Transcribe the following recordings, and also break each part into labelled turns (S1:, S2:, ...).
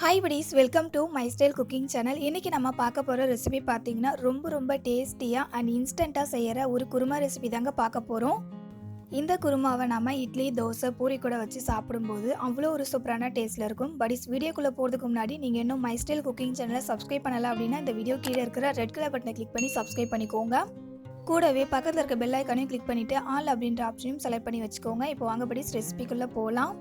S1: Hi buddies, welcome to my style cooking channel. இன்றைக்கி நம்ம பார்க்க போகிற ரெசிபி பார்த்திங்கன்னா ரொம்ப டேஸ்டியாக அண்ட் இன்ஸ்டண்ட்டாக செய்கிற ஒரு குருமா ரெசிபி தாங்க பார்க்க போகிறோம். இந்த குருமாவை நம்ம இட்லி, தோசை, பூரி கூட வச்சு சாப்பிடும்போது அவ்வளோ ஒரு சூப்பரான டேஸ்ட்டில் இருக்கும். buddies, வீடியோக்குள்ளே போகிறதுக்கு முன்னாடி நீங்கள் இன்னும் மை ஸ்டைல் குக்கிங் சேனலை சப்ஸ்கிரைப் பண்ணலை அப்படின்னா இந்த வீடியோ கீழே இருக்கிற ரெட் கலர் பட்டனை கிளிக் பண்ணி சப்ஸ்கிரைப் பண்ணிக்கோங்க. கூடவே பக்கத்தில் இருக்க பெல் ஐக்கானையும் கிளிக் பண்ணிவிட்டு ஆல் அப்படின்ற ஆப்ஷனையும் செலக்ட் பண்ணி வச்சுக்கோங்க. இப்போ வாங்க buddies, ரெசிபிக்குள்ளே போகலாம்.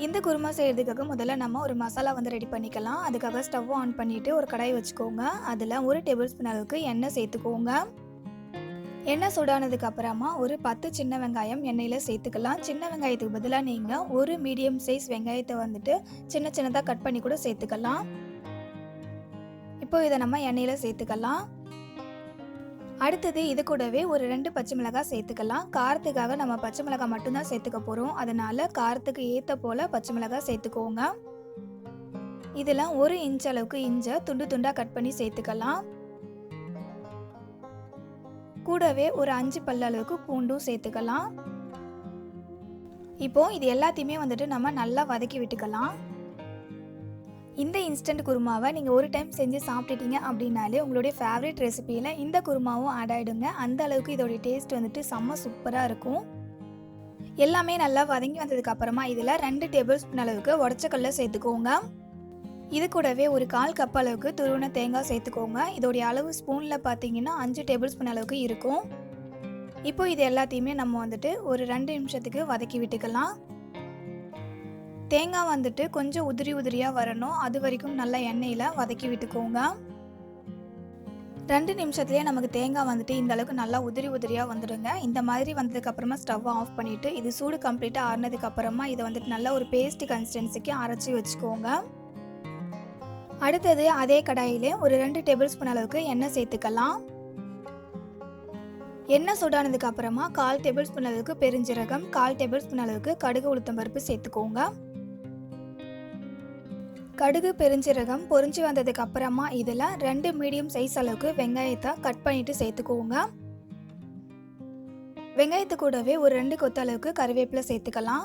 S1: இந்த குருமா செய்கிறதுக்காக முதல்ல நம்ம ஒரு மசாலா ரெடி பண்ணிக்கலாம். அதுக்காக ஸ்டவ் ஆன் பண்ணிவிட்டு ஒரு கடாய் வச்சுக்கோங்க. அதில் 1 டேபிள் ஸ்பூன் அளவுக்கு எண்ணெய் சேர்த்துக்கோங்க. எண்ணெய் சூடானதுக்கு அப்புறமா ஒரு 10 சின்ன வெங்காயம் எண்ணெயில் சேர்த்துக்கலாம். சின்ன வெங்காயத்துக்கு பதிலாக நீங்கள் ஒரு மீடியம் சைஸ் வெங்காயத்தை சின்னதாக கட் பண்ணி கூட சேர்த்துக்கலாம். இப்போ இதை நம்ம எண்ணெயில் சேர்த்துக்கலாம். அடுத்தது இது கூடவே ஒரு 2 பச்சை மிளகாய் சேர்த்துக்கலாம். காரத்துக்காக நம்ம பச்சை மிளகாய் மட்டும்தான் சேர்த்துக்க போகிறோம். அதனால் காரத்துக்கு ஏற்ற போல் பச்சை மிளகாய் சேர்த்துக்கோங்க. இதில் 1 இன்ச் அளவுக்கு இஞ்சை துண்டாக கட் பண்ணி சேர்த்துக்கலாம். கூடவே ஒரு 5 பல் அளவுக்கு பூண்டும் சேர்த்துக்கலாம். இப்போ இது எல்லாத்தையுமே நம்ம நல்லா வதக்கி விட்டுக்கலாம். இந்த இன்ஸ்டன்ட் குருமாவை நீங்கள் ஒரு டைம் செஞ்சு சாப்பிட்டுட்டீங்க அப்படின்னாலே உங்களுடைய ஃபேவரட் ரெசிபியில் இந்த குருமாவும் ஆட் ஆகிடுங்க. அந்த அளவுக்கு இதோடைய டேஸ்ட் செம்ம சூப்பராக இருக்கும். எல்லாமே நல்லா வதங்கி வந்ததுக்கு அப்புறமா இதில் 2 டேபிள் ஸ்பூன் அளவுக்கு உடச்சக்கல்ல சேர்த்துக்கோங்க. இது கூடவே ஒரு 1/4 கப் அளவுக்கு துருவின தேங்காய் சேர்த்துக்கோங்க. இதோடைய அளவு ஸ்பூனில் பார்த்தீங்கன்னா 5 டேபிள் ஸ்பூன் அளவுக்கு இருக்கும். இப்போ இது எல்லாத்தையுமே நம்ம ஒரு 2 நிமிஷத்துக்கு வதக்கி விட்டுக்கலாம். தேங்காய் கொஞ்சம் உதிரியாக வரணும். அது வரைக்கும் நல்லா எண்ணெயில் வதக்கி விட்டுக்கோங்க. 2 நிமிஷத்துலேயே நமக்கு தேங்காய் இந்த அளவுக்கு நல்லா உதிரியாக வந்துடுங்க. இந்த மாதிரி வந்ததுக்கப்புறமா ஸ்டவ் ஆஃப் பண்ணிவிட்டு இது சூடு கம்ப்ளீட்டாக ஆறினதுக்கப்புறமா இதை நல்லா ஒரு பேஸ்ட் கன்சிஸ்டன்சிக்கு அரைச்சி வச்சுக்கோங்க. அடுத்தது அதே கடாயிலே ஒரு 2 டேபிள் ஸ்பூன் அளவுக்கு எண்ணெய் சேர்த்துக்கலாம். எண்ணெய் சூடானதுக்கு அப்புறமா 1/4 டேபிள் ஸ்பூன் அளவுக்கு பெருஞ்சீரகம், 1/4 டேபிள் ஸ்பூன் அளவுக்கு கடுகு உளுத்தம் பருப்பு சேர்த்துக்கோங்க. கடுகு பெருஞ்சீரகம் பொரிஞ்சு வந்ததுக்கு அப்புறமா இதில் 2 மீடியம் சைஸ் அளவுக்கு வெங்காயத்தை கட் பண்ணிட்டு சேர்த்துக்கோங்க. வெங்காயத்து கூடவே ஒரு 2 கொத்து அளவுக்கு கறிவேப்பிலை சேர்த்துக்கலாம்.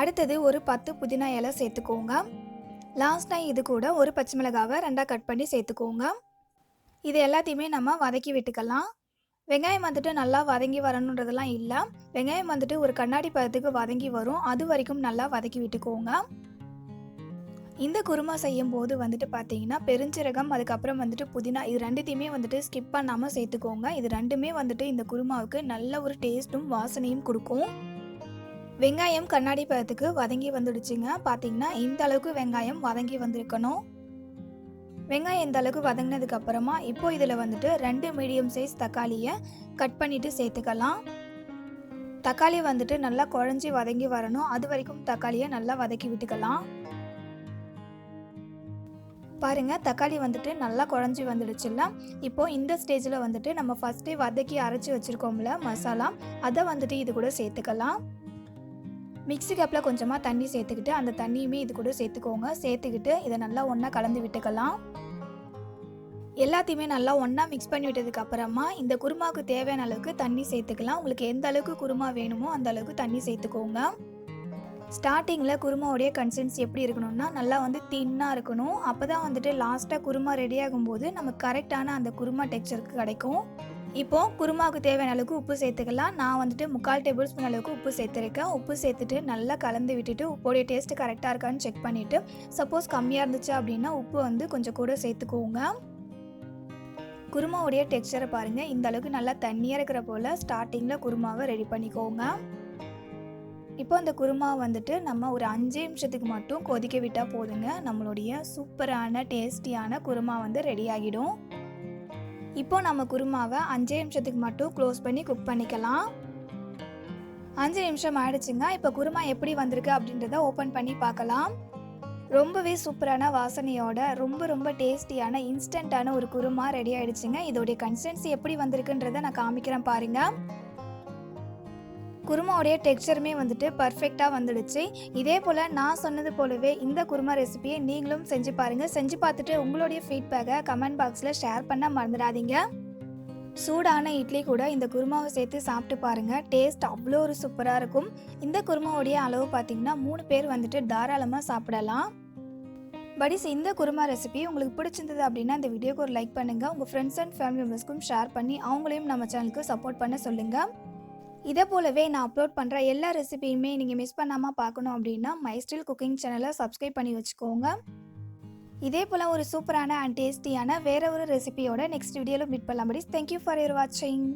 S1: அடுத்தது ஒரு 10 புதினா இலை சேர்த்துக்கோங்க. லாஸ்ட்டாக இது கூட ஒரு பச்சை மிளகாவை 2ஆக கட் பண்ணி சேர்த்துக்கோங்க. இது எல்லாத்தையுமே நம்ம வதக்கி விட்டுக்கலாம். வெங்காயம் நல்லா வதங்கி வரணுன்றதெல்லாம் இல்லை. வெங்காயம் ஒரு கண்ணாடி பதத்துக்கு வதங்கி வரும். அது வரைக்கும் நல்லா வதக்கி விட்டுக்கோங்க. இந்த குருமா செய்யும் போது பார்த்தீங்கன்னா பெருஞ்சீரகம், அதுக்கப்புறம் புதினா, இது ரெண்டுத்தையுமே ஸ்கிப் பண்ணாமல் சேர்த்துக்கோங்க. இது ரெண்டுமே இந்த குருமாவுக்கு நல்ல ஒரு டேஸ்ட்டும் வாசனையும் கொடுக்கும். வெங்காயம் கண்ணாடி பதத்துக்கு வதங்கி வந்துடுச்சுங்க. பார்த்தீங்கன்னா இந்த அளவுக்கு வெங்காயம் வதங்கி வந்திருக்கணும். வெங்காயம் இந்த அளவுக்கு வதங்கினதுக்கு அப்புறமா இப்போ இதில் 2 மீடியம் சைஸ் தக்காளியை கட் பண்ணிட்டு சேர்த்துக்கலாம். தக்காளி நல்லா குழஞ்சி வதங்கி வரணும். அது வரைக்கும் தக்காளியை நல்லா வதக்கி விட்டுக்கலாம். பாருங்கள், தக்காளி நல்லா குழஞ்சி வந்துடுச்சுல்ல. இப்போது இந்த ஸ்டேஜில் நம்ம ஃபஸ்ட்டே வதக்கி அரைச்சி வச்சுருக்கோம்ல மசாலா, அதை இது கூட சேர்த்துக்கலாம். மிக்ஸி கப்பில் கொஞ்சமாக தண்ணி சேர்த்துக்கிட்டு அந்த தண்ணியுமே இது கூட சேர்த்துக்கோங்க. சேர்த்துக்கிட்டு இதை நல்லா ஒன்றா கலந்து விட்டுக்கலாம். எல்லாத்தையுமே நல்லா ஒன்றா மிக்ஸ் பண்ணி விட்டதுக்கு அப்புறமா இந்த குருமாவுக்கு தேவையான அளவுக்கு தண்ணி சேர்த்துக்கலாம். உங்களுக்கு எந்த அளவுக்கு குருமா வேணுமோ அந்த அளவுக்கு தண்ணி சேர்த்துக்கோங்க. ஸ்டார்டிங்கில் குருமாவுடைய கன்சிஸ்டன்சி எப்படி இருக்கணும்னா நல்லா தின்னாக இருக்கணும். அப்போ தான் லாஸ்ட்டாக குருமா ரெடி ஆகும்போது நமக்கு கரெக்டான அந்த குருமா டெக்ஸ்சருக்கு கிடைக்கும். இப்போது குருமாவுக்கு தேவையான அளவுக்கு உப்பு சேர்த்துக்கலாம். நான் 3/4 டேபிள் ஸ்பூன் அளவுக்கு உப்பு சேர்த்துருக்கேன். உப்பு சேர்த்துட்டு நல்லா கலந்து விட்டுட்டு உப்போடைய டேஸ்ட்டு கரெக்டாக இருக்கான்னு செக் பண்ணிவிட்டு சப்போஸ் கம்மியாக இருந்துச்சு அப்படின்னா உப்பு கொஞ்சம் கூட சேர்த்துக்கோங்க. குருமாவுடைய டெக்ஸ்சரை பாருங்கள். இந்த அளவுக்கு நல்லா தண்ணியாக இருக்கிற போல் ஸ்டார்டிங்கில் குருமாவை ரெடி பண்ணிக்கோங்க. இப்போ அந்த குருமா நம்ம ஒரு 5 நிமிஷத்துக்கு மட்டும் கொதிக்க விட்டால் போதுங்க. நம்மளுடைய சூப்பரான டேஸ்டியான குருமா ரெடி ஆகிடும். இப்போ நம்ம குருமாவை 5 நிமிஷத்துக்கு மட்டும் க்ளோஸ் பண்ணி குக் பண்ணிக்கலாம். 5 நிமிஷம் ஆயிடுச்சுங்க. இப்போ குருமா எப்படி வந்திருக்கு அப்படின்றத ஓப்பன் பண்ணி பார்க்கலாம். ரொம்பவே சூப்பரான வாசனையோட ரொம்ப டேஸ்டியான இன்ஸ்டண்ட்டான ஒரு குருமா ரெடி ஆகிடுச்சுங்க. இதோடைய கன்சிஸ்டன்சி எப்படி வந்திருக்குன்றதை நான் காமிக்கிறேன் பாருங்கள். குருமாவுடைய டெக்ஸ்சருமே பர்ஃபெக்டாக வந்துடுச்சு. இதே போல் நான் சொன்னது போலவே இந்த குருமா ரெசிபியை நீங்களும் செஞ்சு பாருங்கள். செஞ்சு பார்த்துட்டு உங்களுடைய ஃபீட்பேக்கை கமெண்ட் பாக்ஸில் ஷேர் பண்ண மறந்துடாதீங்க. சூடான இட்லி கூட இந்த குருமாவை சேர்த்து சாப்பிட்டு பாருங்கள். டேஸ்ட் அவ்வளோ ஒரு சூப்பராக இருக்கும். இந்த குருமாவுடைய அளவு பார்த்திங்கன்னா 3 பேர் தாராளமாக சாப்பிடலாம். படிஸ் இந்த குருமா ரெசிபி உங்களுக்கு பிடிச்சிருந்தது அப்படின்னா இந்த வீடியோக்கு ஒரு லைக் பண்ணுங்கள். உங்கள் ஃப்ரெண்ட்ஸ் அண்ட் ஃபேமிலி மெம்பர்ஸ்க்கும் ஷேர் பண்ணி அவங்களையும் நம்ம சேனலுக்கு சப்போர்ட் பண்ண சொல்லுங்கள். இதே போலவே நான் அப்லோட் பண்ணுற எல்லா ரெசிபியுமே நீங்கள் மிஸ் பண்ணாமல் பார்க்கணும் அப்படின்னா மை ஸ்டைல் குக்கிங் சேனலை சப்ஸ்கிரைப் பண்ணி வச்சுக்கோங்க. இதே போல் ஒரு சூப்பரான அண்ட் டேஸ்டியான வேற ஒரு ரெசிபியோட நெக்ஸ்ட் வீடியோவில் மீட் பண்ணலாம் படிஸ். தேங்க்யூ ஃபார் யுவர் வாட்சிங்.